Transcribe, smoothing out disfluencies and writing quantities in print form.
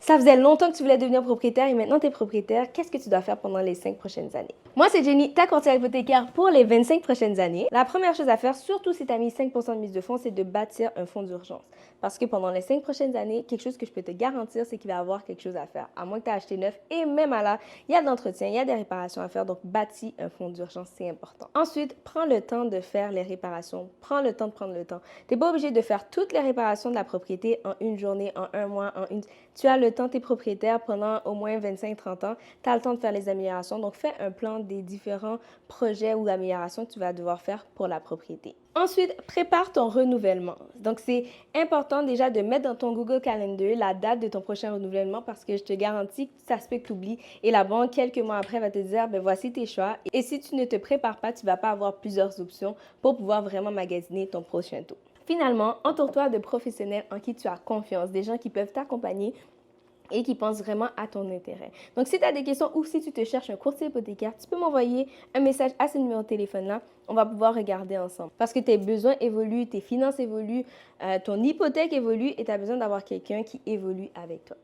Ça faisait longtemps que tu voulais devenir propriétaire et maintenant tu es propriétaire. Qu'est-ce que tu dois faire pendant les 5 prochaines années? Moi, c'est Jenny, ta courtière hypothécaire pour les 25 prochaines années. La première chose à faire, surtout si tu as mis 5% de mise de fonds, c'est de bâtir un fonds d'urgence. Parce que pendant les 5 prochaines années, quelque chose que je peux te garantir, c'est qu'il va y avoir quelque chose à faire. À moins que tu aies acheté neuf et même à là, il y a de l'entretien, il y a des réparations à faire. Donc, bâtis un fonds d'urgence, c'est important. Ensuite, prends le temps de faire les réparations. Prends le temps de prendre le temps. Tu n'es pas obligé de faire toutes les réparations de la propriété en une journée, en un mois, en une... Tu as le temps, tu es propriétaire pendant au moins 25-30 ans. Tu as le temps de faire les améliorations. Donc, fais un plan des différents projets ou améliorations que tu vas devoir faire pour la propriété. Ensuite, prépare ton renouvellement. Donc, c'est important déjà de mettre dans ton Google Calendar la date de ton prochain renouvellement parce que je te garantis que ça se peut que tu oublies et la banque, quelques mois après, va te dire, ben voici tes choix. Et si tu ne te prépares pas, tu ne vas pas avoir plusieurs options pour pouvoir vraiment magasiner ton prochain taux. Finalement, entoure-toi de professionnels en qui tu as confiance, des gens qui peuvent t'accompagner et qui pensent vraiment à ton intérêt. Donc, si tu as des questions ou si tu te cherches un courtier hypothécaire, tu peux m'envoyer un message à ce numéro de téléphone-là. On va pouvoir regarder ensemble. Parce que tes besoins évoluent, tes finances évoluent, ton hypothèque évolue et tu as besoin d'avoir quelqu'un qui évolue avec toi.